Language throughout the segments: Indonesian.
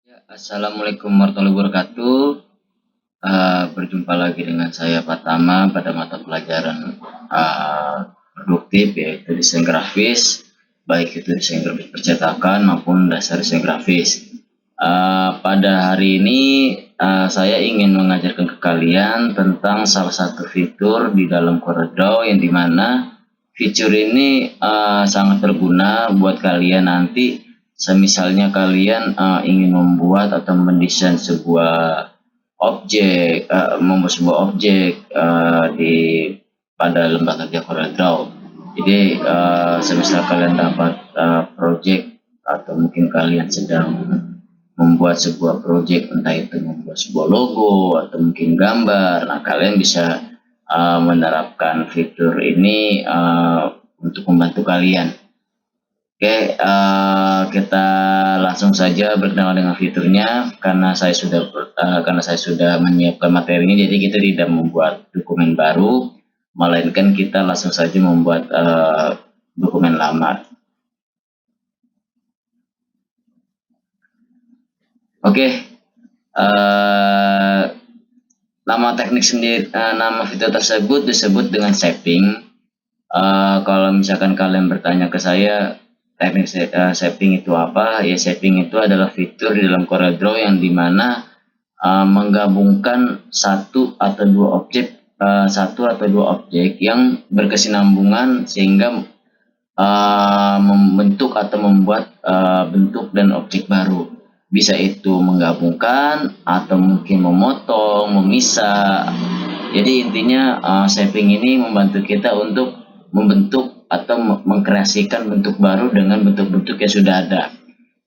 Assalamualaikum warahmatullahi wabarakatuh. Berjumpa lagi dengan saya Pratama pada mata pelajaran produktif, yaitu desain grafis, baik itu desain grafis percetakan maupun dasar desain grafis. Pada hari ini saya ingin mengajarkan ke kalian tentang salah satu fitur di dalam CorelDRAW, yang dimana fitur ini sangat berguna buat kalian nanti semisalnya kalian ingin membuat atau mendesain sebuah objek, membuat sebuah objek pada lembaga kerja CorelDRAW. Jadi semisal kalian dapat project, atau mungkin kalian sedang membuat sebuah project, entah itu membuat sebuah logo atau mungkin gambar, nah kalian bisa menerapkan fitur ini untuk membantu kalian. Oke, kita langsung saja berkenalan dengan fiturnya. Karena saya sudah menyiapkan materinya, jadi kita tidak membuat dokumen baru, melainkan kita langsung saja membuat dokumen lama. Oke, nama teknik sendiri, nama fitur tersebut disebut dengan shaping. Kalau misalkan kalian bertanya ke saya, teknik shaping itu apa? Ya, shaping itu adalah fitur di dalam CorelDRAW yang dimana menggabungkan satu atau dua objek yang berkesinambungan sehingga membentuk atau membuat bentuk dan objek baru. Bisa itu menggabungkan atau mungkin memotong, memisah. Jadi intinya shaping ini membantu kita untuk membentuk atau mengkreasikan bentuk baru dengan bentuk-bentuk yang sudah ada.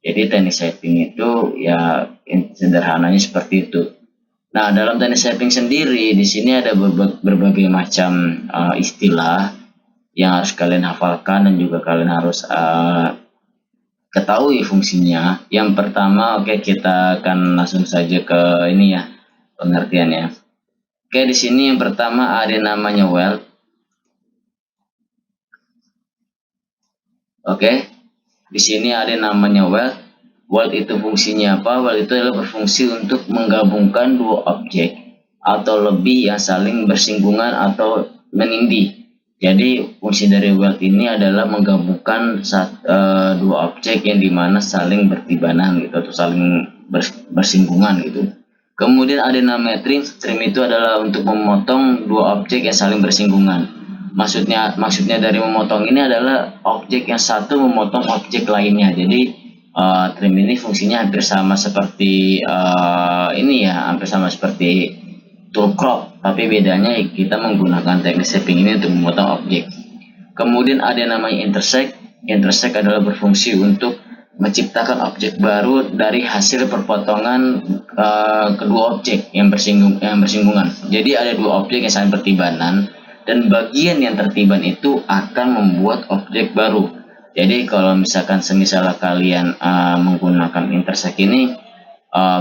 Jadi teknik shaping itu ya sederhananya seperti itu. Nah, dalam teknik shaping sendiri di sini ada berbagai macam istilah yang harus kalian hafalkan dan juga kalian harus ketahui fungsinya. Yang pertama, kita akan langsung saja ke ini ya, pengertiannya. Di sini yang pertama ada namanya weld. Di sini ada namanya weld. Weld itu fungsinya apa? Weld itu adalah berfungsi untuk menggabungkan dua objek atau lebih yang saling bersinggungan atau menindih. Jadi fungsi dari weld ini adalah menggabungkan dua objek yang dimana saling bertibanan gitu, atau saling bersinggungan gitu. Kemudian ada namanya trim. Trim itu adalah untuk memotong dua objek yang saling bersinggungan. Maksudnya dari memotong ini adalah objek yang satu memotong objek lainnya. Jadi trim ini fungsinya hampir sama seperti hampir sama seperti tool crop, tapi bedanya kita menggunakan teknik shaping ini untuk memotong objek. Kemudian ada namanya intersect. Intersect adalah berfungsi untuk menciptakan objek baru dari hasil perpotongan kedua objek yang bersinggungan. Jadi ada dua objek yang saling bertibanan, dan bagian yang tertiban itu akan membuat objek baru. Jadi kalau misalkan semisal kalian menggunakan intersect ini,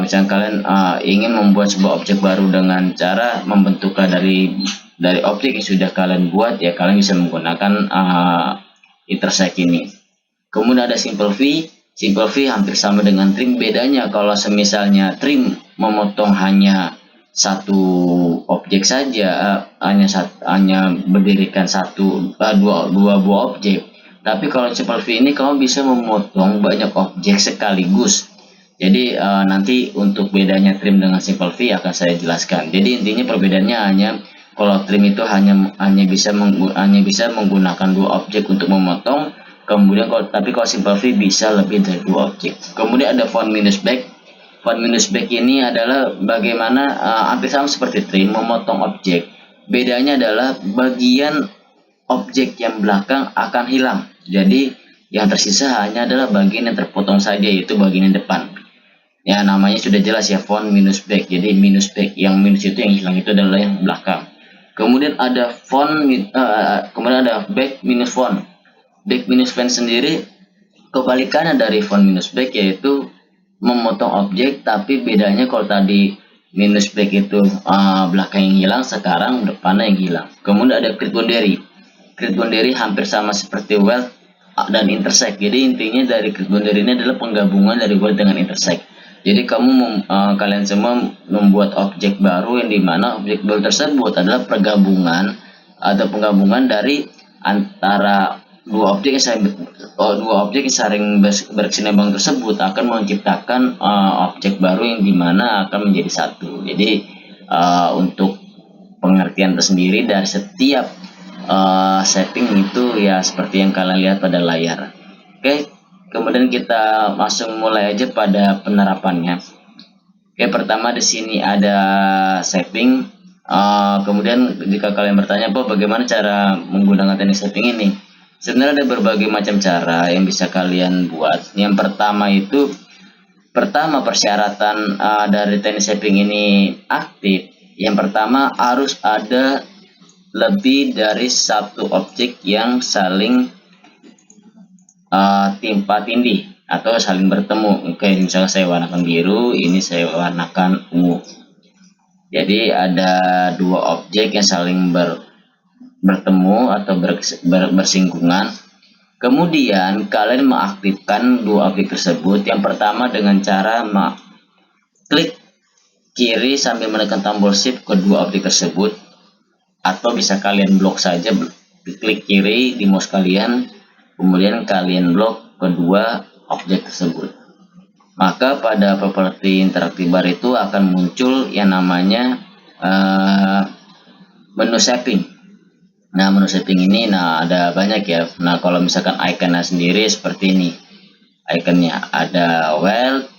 misalnya kalian ingin membuat sebuah objek baru dengan cara membentuknya dari objek yang sudah kalian buat, ya kalian bisa menggunakan intersect ini. Kemudian ada simple V. Simple V hampir sama dengan trim. Bedanya kalau semisalnya trim memotong hanya satu objek saja, hanya berdirikan dua buah objek. Tapi kalau simple V ini kamu bisa memotong banyak objek sekaligus. Jadi nanti untuk bedanya trim dengan simple V akan saya jelaskan. Jadi intinya perbedaannya hanya kalau trim itu hanya bisa menggunakan dua objek untuk memotong. Kemudian kalau simple V bisa lebih dari dua objek. Kemudian ada font minus back. Font minus back ini adalah bagaimana hampir sama seperti trim, memotong objek. Bedanya adalah bagian objek yang belakang akan hilang. Jadi yang tersisa hanya adalah bagian yang terpotong saja, yaitu bagian yang depan. Ya, namanya sudah jelas ya, font minus back. Jadi minus back, yang minus itu yang hilang itu adalah yang belakang. Kemudian ada kemudian ada back minus font. Back minus font sendiri kebalikannya dari font minus back, yaitu memotong objek, tapi bedanya kalau tadi minus back itu belakang yang hilang, sekarang depannya yang hilang. Kemudian ada create boundary. Create boundary hampir sama seperti weld dan intersect. Jadi intinya dari create boundary ini adalah penggabungan dari weld dengan intersect. Jadi kalian semua membuat objek baru yang dimana objek baru tersebut adalah pergabungan atau penggabungan dari antara dua objek yang saling berkesinambungan tersebut akan menciptakan objek baru yang dimana akan menjadi satu. Jadi untuk pengertian tersendiri dari setiap setting itu ya seperti yang kalian lihat pada layar. Oke, kemudian kita langsung mulai aja pada penerapannya. Oke, pertama di sini ada setting. Kemudian jika kalian bertanya, bagaimana cara menggunakan teknik setting ini? Sebenarnya ada berbagai macam cara yang bisa kalian buat. Yang pertama persyaratan dari teknik setting ini aktif. Yang pertama harus ada lebih dari satu objek yang saling timpa tindih atau saling bertemu. Oke, misalnya saya warnakan biru, ini saya warnakan ungu. Jadi ada dua objek yang saling bertemu atau bersinggungan. Kemudian kalian mengaktifkan dua objek tersebut. Yang pertama dengan cara klik kiri sambil menekan tombol shift kedua objek tersebut, atau bisa kalian blok saja, klik kiri di mouse kalian, kemudian kalian blok kedua objek tersebut. Maka pada properti interaktif bar itu akan muncul yang namanya menu setting. Nah, menu setting ini ada banyak ya. Nah, kalau misalkan ikonnya sendiri seperti ini. Ikonnya ada weld,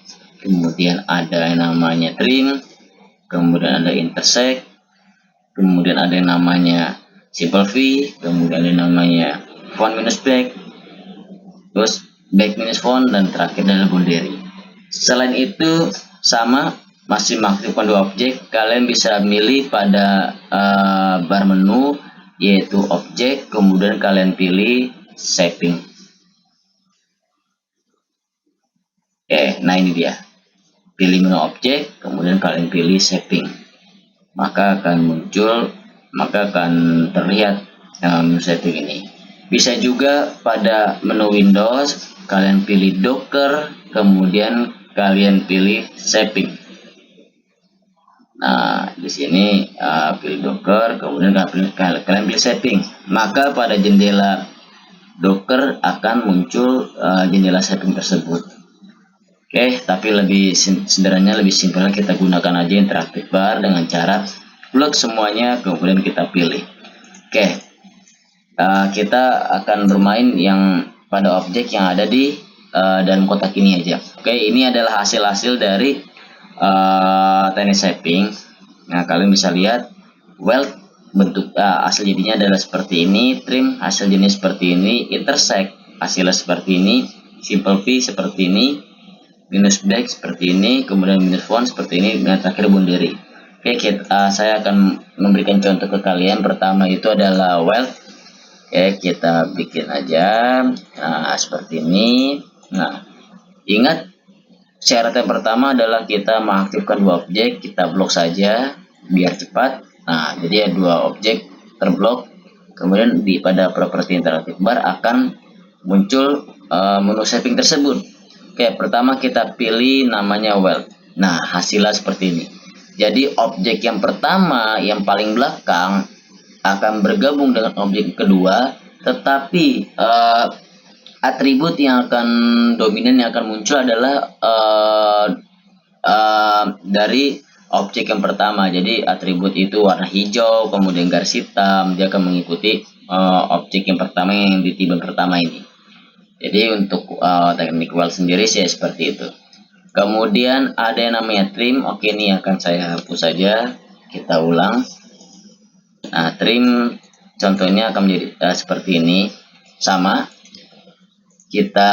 kemudian ada yang namanya trim, kemudian ada intersect, kemudian ada yang namanya simple V, kemudian ada yang namanya font minus back, terus back minus font, dan terakhir adalah boundary. Selain itu sama masih mengaktifkan dua objek, kalian bisa milih pada bar menu yaitu objek, kemudian kalian pilih setting. Nah ini dia, pilih menu objek, kemudian kalian pilih setting, maka akan terlihat menu setting ini. Bisa juga pada menu Windows kalian pilih Docker, kemudian kalian pilih setting. Nah, di sini pilih Docker, kemudian kalian pilih setting. Maka pada jendela Docker akan muncul jendela setting tersebut. Oke, tapi lebih sederhananya, lebih simpelnya kita gunakan aja interaktif bar dengan cara plug semuanya, kemudian kita pilih. Oke, kita akan bermain yang pada objek yang ada di dalam kotak ini aja. Oke, ini adalah hasil dari teknik shaping. Nah, kalian bisa lihat weld bentuk hasil jadinya adalah seperti ini, trim hasil jadinya seperti ini, intersect hasilnya seperti ini, simple V seperti ini, minus back seperti ini, kemudian minus font seperti ini, dan terakhir boundary. Oke, saya akan memberikan contoh ke kalian. Pertama itu adalah weld. Oke, kita bikin aja seperti ini. Nah, ingat syarat yang pertama adalah kita mengaktifkan dua objek, kita blok saja biar cepat. Nah, jadi ya dua objek terblok, kemudian pada properti interaktif bar akan muncul menu setting tersebut. Oke, pertama kita pilih namanya weld. Nah, hasilnya seperti ini. Jadi objek yang pertama yang paling belakang akan bergabung dengan objek kedua, tetapi atribut yang akan dominan yang akan muncul adalah dari objek yang pertama. Jadi atribut itu warna hijau, kemudian garis hitam, dia akan mengikuti objek yang pertama yang di tipe pertama ini. Jadi untuk teknik weld sendiri sih seperti itu. Kemudian ada yang namanya trim. Oke, ini akan saya hapus saja. Kita ulang. Nah, trim contohnya akan menjadi seperti ini. Sama, kita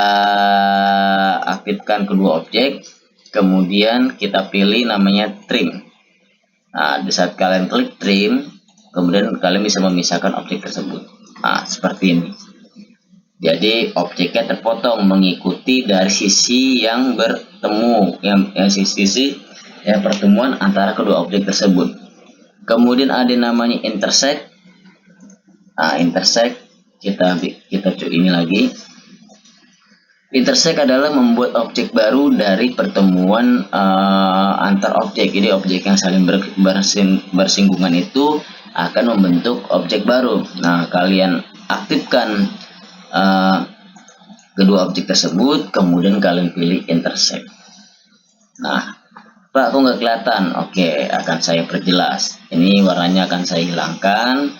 aktifkan kedua objek, kemudian kita pilih namanya trim. Nah, di saat kalian klik trim, kemudian kalian bisa memisahkan objek tersebut. Nah, seperti ini. Jadi objeknya terpotong mengikuti dari sisi yang bertemu, yang sisi pertemuan antara kedua objek tersebut. Kemudian ada namanya intersect. Nah, intersect kita ini lagi. Intersect adalah membuat objek baru dari pertemuan antar objek. Jadi objek yang saling bersinggungan itu akan membentuk objek baru. Nah, kalian aktifkan kedua objek tersebut, kemudian kalian pilih intersect. Nah, Pak, kok nggak kelihatan? Oke, akan saya perjelas. Ini warnanya akan saya hilangkan,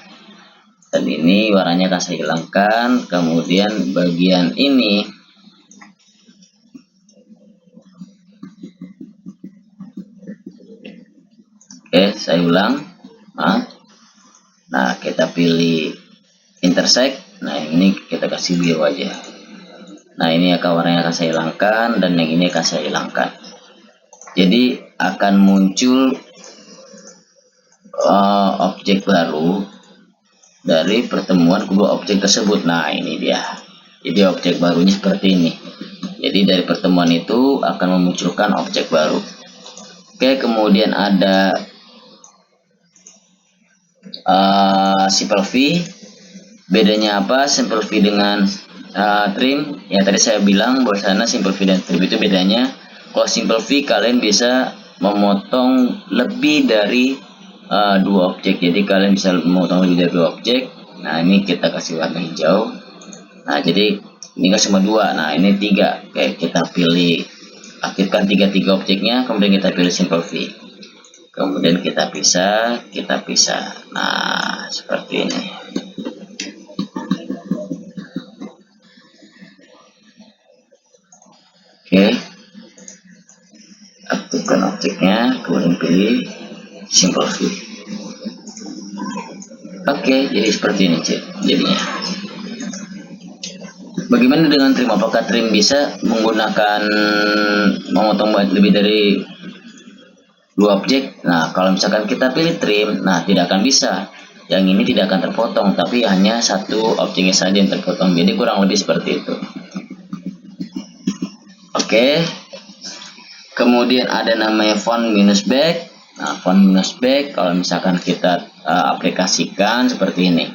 dan ini warnanya akan saya hilangkan. Kemudian bagian ini, oke, saya ulang. Nah, kita pilih intersect. Nah, ini kita kasih biru aja. Nah, ini akan warnanya akan saya hilangkan, dan yang ini akan saya hilangkan. Jadi akan muncul objek baru dari pertemuan kedua objek tersebut. Nah, ini dia. Jadi objek barunya seperti ini. Jadi dari pertemuan itu akan memunculkan objek baru. Oke, kemudian ada simple V. Bedanya apa simple V dengan trim? Ya, tadi saya bilang bahwasanya simple V dan trim itu bedanya. Kalau simple V kalian bisa memotong lebih dari dua objek. Jadi kalian bisa memotong lebih dari dua objek. Nah, ini kita kasih warna hijau. Nah, jadi ini kan cuma dua. Nah, ini tiga. Oke, kita pilih aktifkan tiga objeknya, kemudian kita pilih simple V. Kemudian kita pisah. Nah, seperti ini. Oke, aktifkan objeknya, kemudian pilih simple V. Oke, jadi seperti ini jadinya. Bagaimana dengan trim? Apakah trim bisa menggunakan memotong lebih dari dua objek? Nah, kalau misalkan kita pilih trim, nah tidak akan bisa. Yang ini tidak akan terpotong, tapi hanya satu objeknya saja yang terpotong. Jadi kurang lebih seperti itu. Oke. Kemudian ada namanya font minus back. Nah, font minus back kalau misalkan kita aplikasikan seperti ini.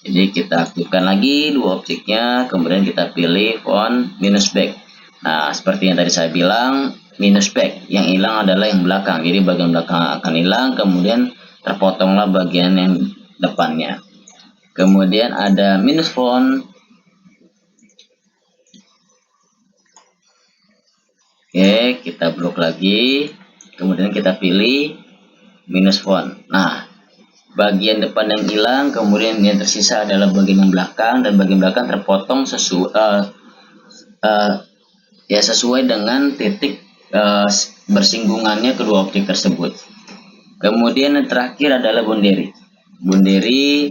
Jadi kita aktifkan lagi dua objeknya, kemudian kita pilih font minus back. Nah, seperti yang tadi saya bilang, minus back, yang hilang adalah yang belakang. Jadi bagian belakang akan hilang, kemudian terpotonglah bagian yang depannya. Kemudian ada minus font. Oke, kita blok lagi, kemudian kita pilih minus font. Nah, bagian depan yang hilang, kemudian yang tersisa adalah bagian yang belakang, dan bagian belakang terpotong sesuai dengan titik bersinggungannya kedua objek tersebut. Kemudian yang terakhir adalah boundary. Boundary,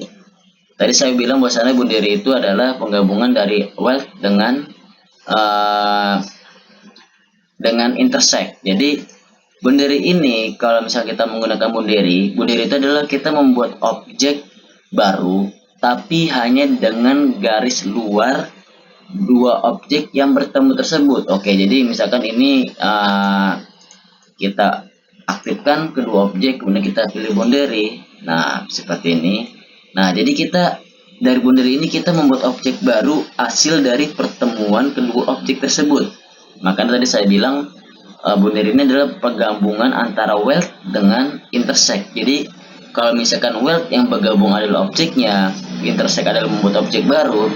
tadi saya bilang bahwasanya boundary itu adalah penggabungan dari weld dengan intersect. Jadi boundary ini, kalau misalnya kita menggunakan boundary itu adalah kita membuat objek baru, tapi hanya dengan garis luar dua objek yang bertemu tersebut. Oke, jadi misalkan ini kita aktifkan kedua objek, kemudian kita pilih boundary. Nah, seperti ini. Nah, jadi kita dari boundary ini kita membuat objek baru hasil dari pertemuan kedua objek tersebut. Makanya tadi saya bilang boundary ini adalah penggabungan antara weld dengan intersect. Jadi kalau misalkan weld yang bergabung adalah objeknya, intersect adalah membuat objek baru,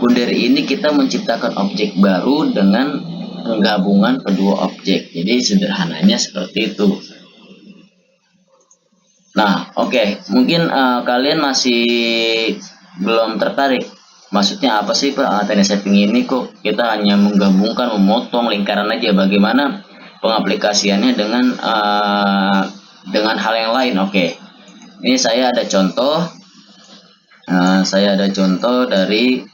boundary ini kita menciptakan objek baru dengan penggabungan kedua objek. Jadi sederhananya seperti itu. Nah, oke, mungkin kalian masih belum tertarik. Maksudnya apa sih Pak teknik setting ini, kok kita hanya menggabungkan, memotong lingkaran aja? Bagaimana pengaplikasiannya dengan hal yang lain? Oke, ini saya ada contoh. Saya ada contoh dari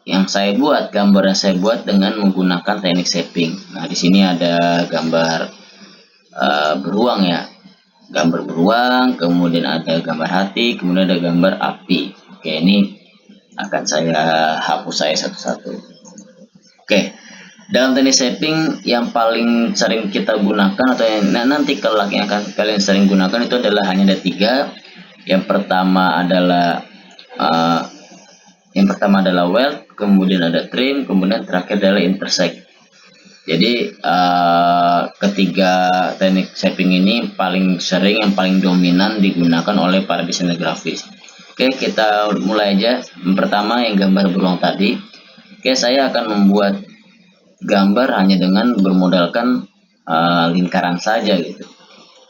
yang saya buat, gambar yang saya buat dengan menggunakan teknik shaping. Nah, di sini ada gambar beruang ya, gambar beruang, kemudian ada gambar hati, kemudian ada gambar api. Oke, ini akan saya hapus saya satu-satu. Oke, dalam teknik shaping yang paling sering kita gunakan atau yang nanti kelak yang akan kalian sering gunakan itu adalah hanya ada tiga. Yang pertama adalah Yang pertama adalah weld, kemudian ada trim, kemudian terakhir adalah intersect. Jadi ketiga teknik shaping ini paling sering, yang paling dominan digunakan oleh para desainer grafis. Oke, kita mulai aja. Yang pertama yang gambar beruang tadi. Oke, saya akan membuat gambar hanya dengan bermodalkan lingkaran saja gitu.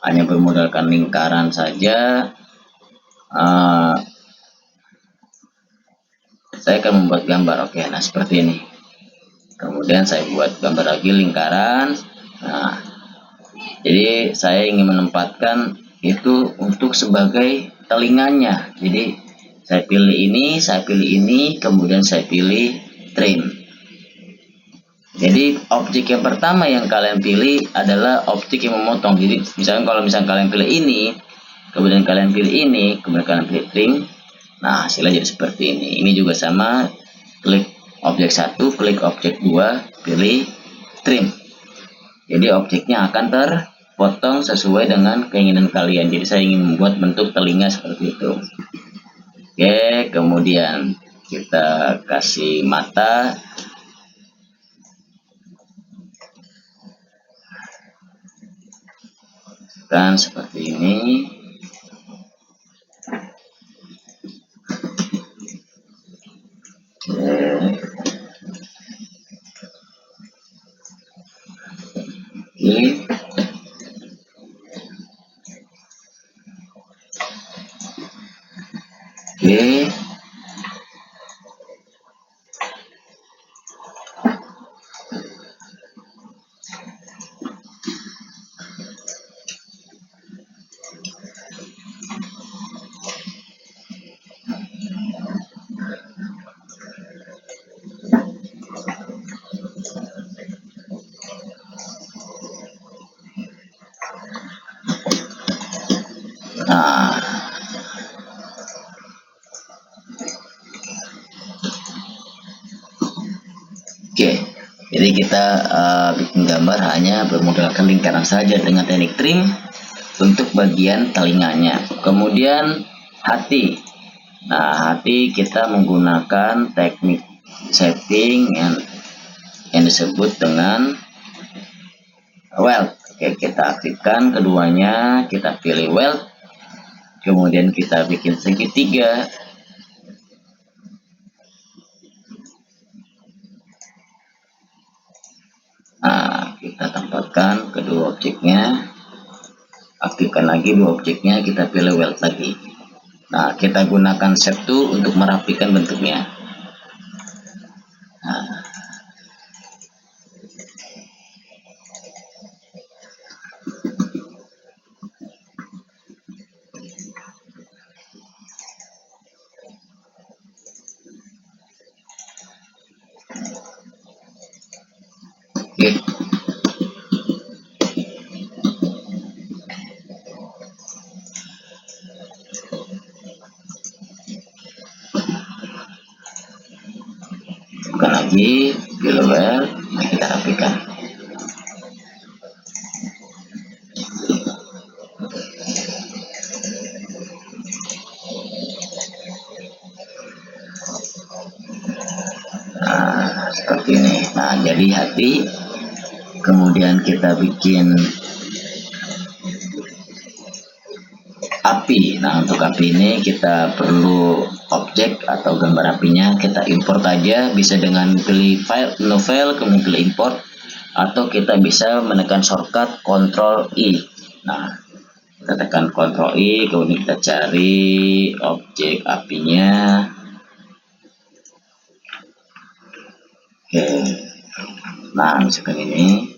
Hanya bermodalkan lingkaran saja. Saya akan membuat gambar. Oke, nah seperti ini. Kemudian saya buat gambar lagi lingkaran. Nah, jadi saya ingin menempatkan itu untuk sebagai telinganya. Jadi saya pilih ini, kemudian saya pilih trim. Jadi objek yang pertama yang kalian pilih adalah objek yang memotong. Jadi misalnya kalau kalian pilih ini, kemudian kalian pilih ini, kemudian kalian pilih trim, nah hasilnya jadi seperti ini. Ini juga sama, klik objek 1, klik objek 2, pilih trim. Jadi objeknya akan terpotong sesuai dengan keinginan kalian. Jadi saya ingin membuat bentuk telinga seperti itu. Oke, kemudian kita kasih mata. Dan seperti ini. Oke. Nah, oke, jadi kita bikin gambar hanya bermodalkan lingkaran saja dengan teknik trim untuk bagian telinganya. Kemudian hati. Nah, hati kita menggunakan teknik shaping yang disebut dengan weld. Oke, kita aktifkan keduanya, kita pilih weld, kemudian kita bikin segitiga. Nah, kita tempatkan kedua objeknya, aktifkan lagi dua objeknya, kita pilih weld lagi. Nah, kita gunakan shape tool untuk merapikan bentuknya. Nah, oke. Bukan lagi, pilih weld, nah kita rapikan. Nah, seperti ini. Nah, jadi hati. Kemudian kita bikin api. Nah, untuk api ini kita perlu objek atau gambar apinya, kita import aja, bisa dengan pilih file, novel, kemudian pilih import, atau kita bisa menekan shortcut Ctrl I. Nah, kita tekan Ctrl I, kemudian kita cari objek apinya. Oke. Nah, misalkan ini.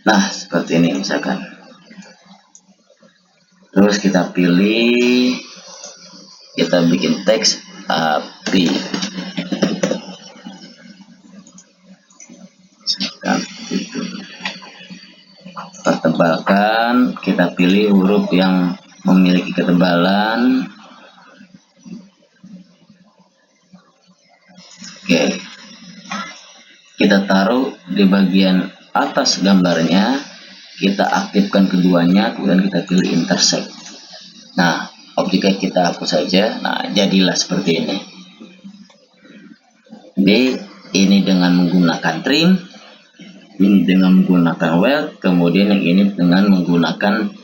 Nah, seperti ini misalkan. Terus kita pilih, kita bikin teks api. Pertebalkan, kita pilih huruf yang memiliki ketebalan. Oke. Kita taruh di bagian atas gambarnya, kita aktifkan keduanya, kemudian kita pilih intersect. Nah, objeknya kita hapus saja. Nah, jadilah seperti ini. Jadi ini dengan menggunakan trim, ini dengan menggunakan weld, kemudian yang ini dengan menggunakan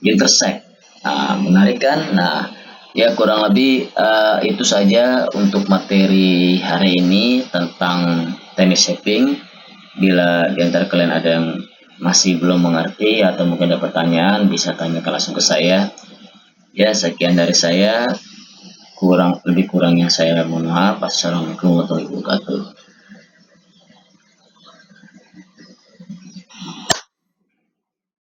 intersect. Nah, menarik kan? Nah, ya kurang lebih itu saja untuk materi hari ini tentang teknik shaping. Bila di antara kalian ada yang masih belum mengerti atau mungkin ada pertanyaan, bisa tanyakan langsung ke saya. Ya, sekian dari saya. Lebih kurangnya saya mohon maaf. Assalamualaikum warahmatullahi wabarakatuh.